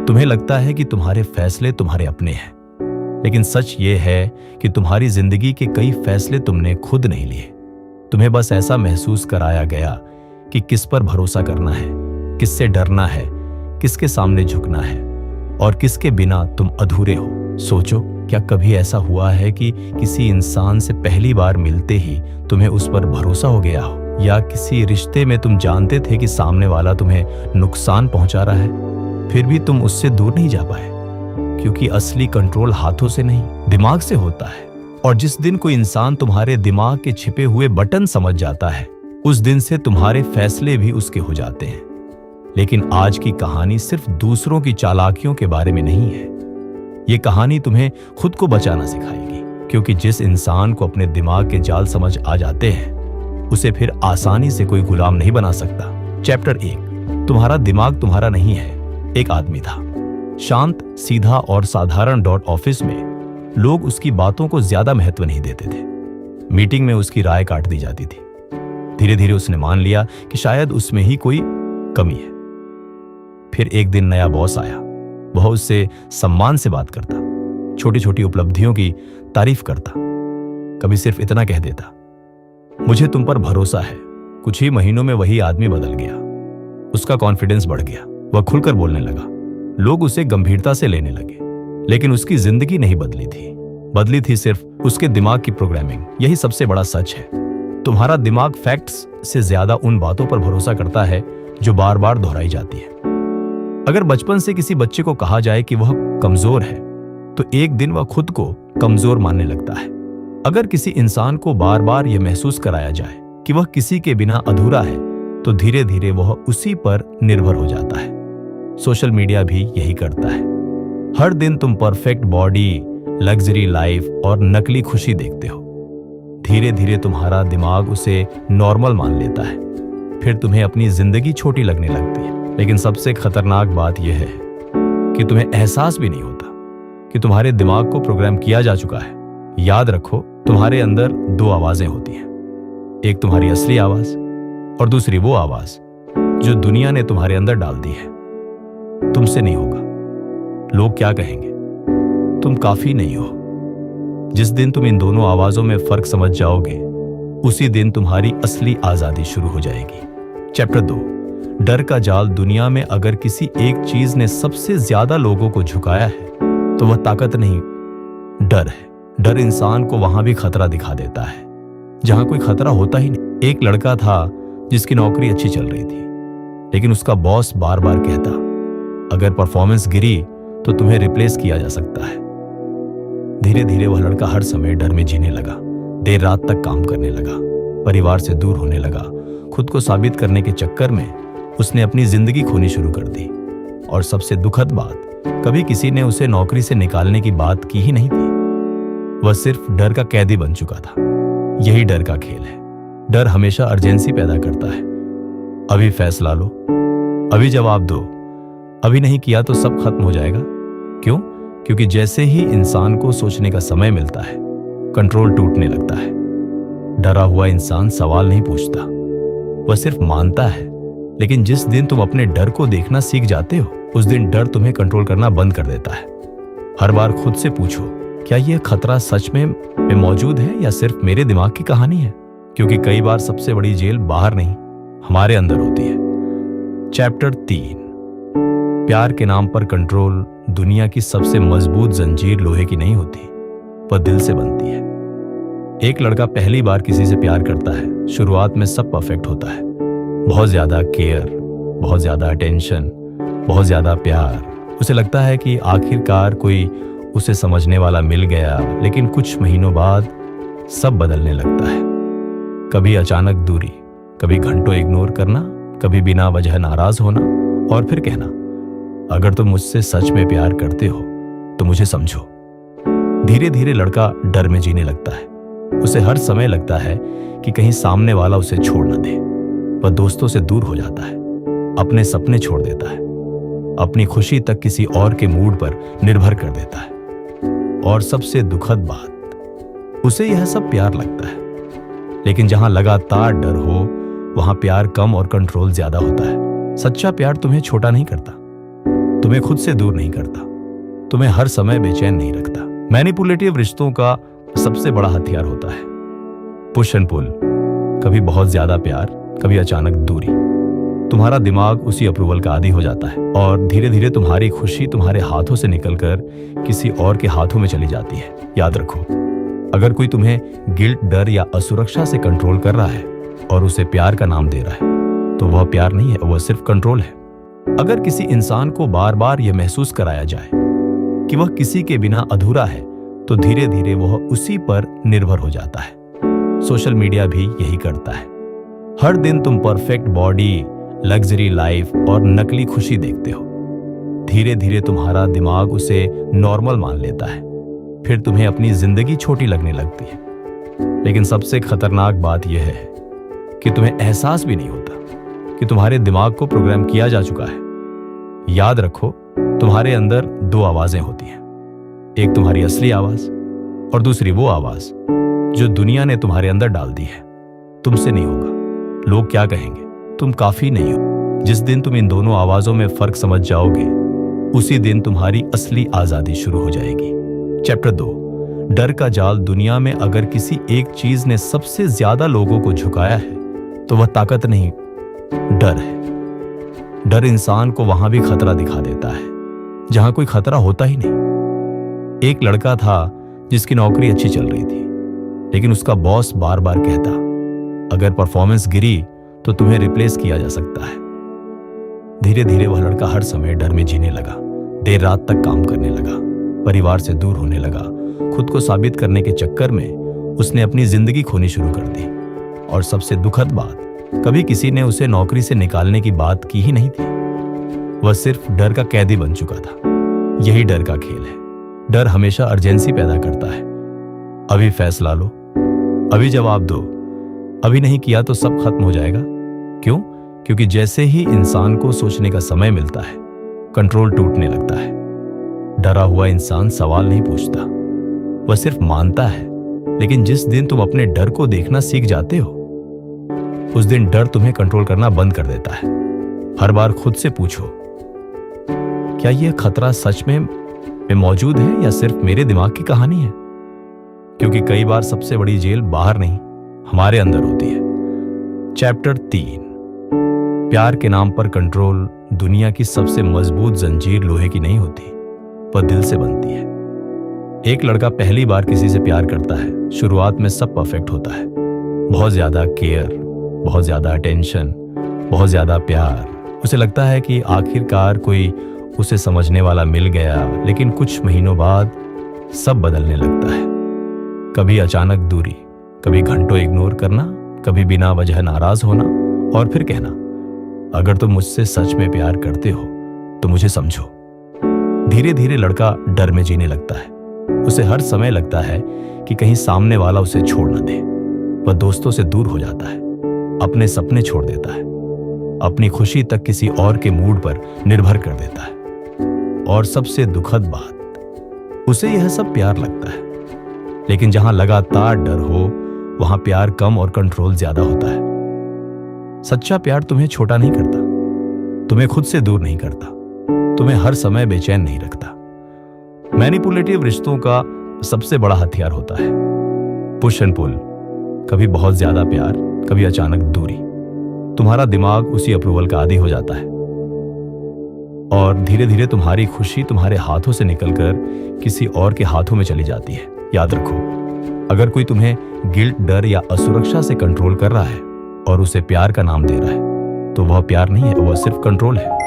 तुम्हें लगता है कि तुम्हारे फैसले तुम्हारे अपने हैं, लेकिन सच ये है कि तुम्हारी जिंदगी के कई फैसले तुमने खुद नहीं लिए। तुम्हें बस ऐसा महसूस कराया गया कि किस पर भरोसा करना है, किससे डरना है, किसके सामने झुकना है और किसके बिना तुम अधूरे हो। सोचो, क्या कभी ऐसा हुआ है कि किसी इंसान से पहली बार मिलते ही तुम्हें उस पर भरोसा हो गया हो, या किसी रिश्ते में तुम जानते थे कि सामने वाला तुम्हें नुकसान पहुंचा रहा है, फिर भी तुम उससे दूर नहीं जा पाए? क्योंकि असली कंट्रोल हाथों से नहीं, दिमाग से होता है। और जिस दिन कोई इंसान तुम्हारे दिमाग के छिपे हुए बटन समझ जाता है, उस दिन से तुम्हारे फैसले भी उसके हो जाते हैं। लेकिन आज की कहानी सिर्फ दूसरों की चालाकियों के बारे में नहीं है। ये कहानी तुम्हें खुद को बचाना सिखाएगी, क्योंकि जिस इंसान को अपने दिमाग के जाल समझ आ जाते हैं, उसे फिर आसानी से कोई गुलाम नहीं बना सकता। चैप्टर 1। तुम्हारा दिमाग तुम्हारा नहीं है। एक आदमी था, शांत, सीधा और साधारण। ऑफिस में लोग उसकी बातों को ज्यादा महत्व नहीं देते थे। मीटिंग में उसकी राय काट दी जाती थी। धीरे धीरे उसने मान लिया कि शायद उसमें ही कोई कमी है। फिर एक दिन नया बॉस आया। वह उससे सम्मान से बात करता, छोटी छोटी उपलब्धियों की तारीफ करता। कभी सिर्फ इतना कह देता, मुझे तुम पर भरोसा है। कुछ ही महीनों में वही आदमी बदल गया। उसका कॉन्फिडेंस बढ़ गया। वह खुलकर बोलने लगा। लोग उसे गंभीरता से लेने लगे। लेकिन उसकी जिंदगी नहीं बदली थी। बदली थी सिर्फ उसके दिमाग की प्रोग्रामिंग। यही सबसे बड़ा सच है। तुम्हारा दिमाग फैक्ट्स से ज्यादा उन बातों पर भरोसा करता है जो बार बार दोहराई जाती है। अगर बचपन से किसी बच्चे को कहा जाए कि वह कमजोर है, तो एक दिन वह खुद को कमजोर मानने लगता है। अगर किसी इंसान को बार बार यह महसूस कराया जाए कि वह किसी के बिना अधूरा है, तो धीरे धीरे वह उसी पर निर्भर हो जाता है। सोशल मीडिया भी यही करता है। हर दिन तुम परफेक्ट बॉडी, लग्जरी लाइफ और नकली खुशी देखते हो। धीरे धीरे तुम्हारा दिमाग उसे नॉर्मल मान लेता है। फिर तुम्हें अपनी जिंदगी छोटी लगने लगती है। लेकिन सबसे खतरनाक बात यह है कि तुम्हें एहसास भी नहीं होता कि तुम्हारे दिमाग को प्रोग्राम किया जा चुका है। याद रखो, तुम्हारे अंदर दो आवाजें होती हैं। एक तुम्हारी असली आवाज और दूसरी वो आवाज जो दुनिया ने तुम्हारे अंदर डाल दी है। तुमसे नहीं होगा। लोग क्या कहेंगे, तुम काफी नहीं हो। जिस दिन तुम इन दोनों आवाजों में फर्क समझ जाओगे, उसी दिन तुम्हारी असली आजादी शुरू हो जाएगी। चैप्टर 2। डर का जाल। दुनिया में अगर किसी एक चीज ने सबसे ज्यादा लोगों को झुकाया है, तो वह ताकत नहीं, डर है। डर इंसान को वहां भी खतरा दिखा देता है जहां कोई खतरा होता ही नहीं। एक लड़का था जिसकी नौकरी अच्छी चल रही थी, लेकिन उसका बॉस बार बार कहता, अगर परफॉर्मेंस गिरी तो तुम्हें रिप्लेस किया जा सकता है। धीरे धीरे वह लड़का हर समय डर में जीने लगा। देर रात तक काम करने लगा, परिवार से दूर होने लगा। खुद को साबित करने के चक्कर में उसने अपनी जिंदगी खोनी शुरू कर दी। और सबसे दुखद बात, कभी किसी ने उसे नौकरी से निकालने की बात की ही नहीं थी। वह सिर्फ डर का कैदी बन चुका था। यही डर का खेल है। डर हमेशा अर्जेंसी पैदा करता है। अभी फैसला लो, अभी जवाब दो। अभी नहीं किया तो सब खत्म हो जाएगा। क्यों? क्योंकि जैसे ही इंसान को सोचने का समय मिलता है, कंट्रोल टूटने लगता है। डरा हुआ इंसान सवाल नहीं पूछता, वह सिर्फ मानता है। लेकिन जिस दिन तुम अपने डर को देखना सीख जाते हो, उस दिन डर तुम्हें कंट्रोल करना बंद कर देता है। हर बार खुद से पूछो, क्या यह खतरा सच में मौजूद है या सिर्फ मेरे दिमाग की कहानी है? क्योंकि कई बार सबसे बड़ी जेल बाहर नहीं, हमारे अंदर होती है। चैप्टर 3। प्यार के नाम पर कंट्रोल। दुनिया की सबसे मजबूत जंजीर लोहे की नहीं होती, वह दिल से बनती है। एक लड़का पहली बार किसी से प्यार करता है। शुरुआत में सब परफेक्ट होता है। बहुत ज्यादा केयर, बहुत ज्यादा अटेंशन, बहुत ज्यादा प्यार। उसे लगता है कि आखिरकार कोई उसे समझने वाला मिल गया। लेकिन कुछ महीनों बाद सब बदलने लगता है। कभी अचानक दूरी, कभी घंटों इग्नोर करना, कभी बिना वजह नाराज होना, और फिर कहना, अगर तुम मुझसे सच में प्यार करते हो तो मुझे समझो। धीरे धीरे लड़का डर में जीने लगता है। उसे हर समय लगता है कि कहीं सामने वाला उसे छोड़ न दे। वह दोस्तों से दूर हो जाता है, अपने सपने छोड़ देता है, अपनी खुशी तक किसी और के मूड पर निर्भर कर देता है। और सबसे दुखद बात, उसे यह सब प्यार लगता है। लेकिन जहां लगातार डर हो, वहां प्यार कम और कंट्रोल ज्यादा होता है। सच्चा प्यार तुम्हें छोटा नहीं करता, तुम्हें खुद से दूर नहीं करता, तुम्हें हर समय बेचैन नहीं रखता। मैनिपुलेटिव रिश्तों का सबसे बड़ा हथियार होता है पुश एंड पुल। कभी बहुत ज्यादा प्यार, कभी अचानक दूरी। तुम्हारा दिमाग उसी अप्रूवल का आदी हो जाता है और धीरे धीरे तुम्हारी खुशी तुम्हारे हाथों से निकलकर किसी और के हाथों में चली जाती है। याद रखो, अगर कोई तुम्हें गिल्ट, डर या असुरक्षा से कंट्रोल कर रहा है और उसे प्यार का नाम दे रहा है, तो वह प्यार नहीं है, वह सिर्फ कंट्रोल है। अगर किसी इंसान को बार बार यह महसूस कराया जाए कि वह किसी के बिना अधूरा है, तो धीरे धीरे वह उसी पर निर्भर हो जाता है। सोशल मीडिया भी यही करता है। हर दिन तुम परफेक्ट बॉडी, लग्जरी लाइफ और नकली खुशी देखते हो। धीरे धीरे तुम्हारा दिमाग उसे नॉर्मल मान लेता है। फिर तुम्हें अपनी जिंदगी छोटी लगने लगती है। लेकिन सबसे खतरनाक बात यह है कि तुम्हें एहसास भी नहीं होता कि तुम्हारे दिमाग को प्रोग्राम किया जा चुका है। याद रखो, तुम्हारे अंदर दो आवाजें होती हैं, एक तुम्हारी असली आवाज और दूसरी वो आवाज जो दुनिया ने तुम्हारे अंदर डाल दी है। तुमसे नहीं होगा, लोग क्या कहेंगे, तुम काफी नहीं हो। जिस दिन तुम इन दोनों आवाजों में फर्क समझ जाओगे, उसी दिन तुम्हारी असली आजादी शुरू हो जाएगी। चैप्टर 2, डर का जाल। दुनिया में अगर किसी एक चीज ने सबसे ज्यादा लोगों को झुकाया है, तो वह ताकत नहीं, डर है। डर इंसान को वहां भी खतरा दिखा देता है जहां कोई खतरा होता ही नहीं। एक लड़का था जिसकी नौकरी अच्छी चल रही थी, लेकिन उसका बॉस बार बार कहता, अगर परफॉर्मेंस गिरी तो तुम्हें रिप्लेस किया जा सकता है। धीरे धीरे वह लड़का हर समय डर में जीने लगा, देर रात तक काम करने लगा, परिवार से दूर होने लगा। खुद को साबित करने के चक्कर में उसने अपनी जिंदगी खोनी शुरू कर दी। और सबसे दुखद बात, कभी किसी ने उसे नौकरी से निकालने की बात की ही नहीं थी। वह सिर्फ डर का कैदी बन चुका था। यही डर का खेल है। डर हमेशा अर्जेंसी पैदा करता है। अभी फैसला लो, अभी जवाब दो, अभी नहीं किया तो सब खत्म हो जाएगा। क्यों? क्योंकि जैसे ही इंसान को सोचने का समय मिलता है, कंट्रोल टूटने लगता है। डरा हुआ इंसान सवाल नहीं पूछता, वह सिर्फ मानता है। लेकिन जिस दिन तुम अपने डर को देखना सीख जाते हो, उस दिन डर तुम्हें कंट्रोल करना बंद कर देता है। हर बार खुद से पूछो, क्या यह खतरा सच में मौजूद है या सिर्फ मेरे दिमाग की कहानी है? क्योंकि कई बार सबसे बड़ी जेल बाहर नहीं, हमारे अंदर होती है। चैप्टर 3, प्यार के नाम पर कंट्रोल। दुनिया की सबसे मजबूत जंजीर लोहे की नहीं होती, वह दिल से बनती है। एक लड़का पहली बार किसी से प्यार करता है। शुरुआत में सब परफेक्ट होता है, बहुत ज्यादा केयर, बहुत ज्यादा अटेंशन, बहुत ज्यादा प्यार। उसे लगता है कि आखिरकार कोई उसे समझने वाला मिल गया। लेकिन कुछ महीनों बाद सब बदलने लगता है। कभी अचानक दूरी, कभी घंटों इग्नोर करना, कभी बिना वजह नाराज होना और फिर कहना, अगर तुम मुझसे सच में प्यार करते हो तो मुझे समझो। धीरे धीरे लड़का डर में जीने लगता है। उसे हर समय लगता है कि कहीं सामने वाला उसे छोड़ न दे। वह दोस्तों से दूर हो जाता है, अपने सपने छोड़ देता है, अपनी खुशी तक किसी और के मूड पर निर्भर कर देता है। और सबसे दुखद बात, उसे यह सब प्यार लगता है। लेकिन जहां लगातार डर हो, वहां प्यार कम और कंट्रोल ज्यादा होता है। सच्चा प्यार तुम्हें छोटा नहीं करता, तुम्हें खुद से दूर नहीं करता, तुम्हें हर समय बेचैन नहीं रखता। मैनिपुलेटिव रिश्तों का सबसे बड़ा हथियार होता है पुश एंड पुल। कभी बहुत ज्यादा प्यार, कभी अचानक दूरी। तुम्हारा दिमाग उसी अप्रूवल का आदी हो जाता है और धीरे धीरे तुम्हारी खुशी तुम्हारे हाथों से निकलकर किसी और के हाथों में चली जाती है। याद रखो, अगर कोई तुम्हें गिल्ट, डर या असुरक्षा से कंट्रोल कर रहा है और उसे प्यार का नाम दे रहा है, तो वह प्यार नहीं है, वह सिर्फ कंट्रोल है।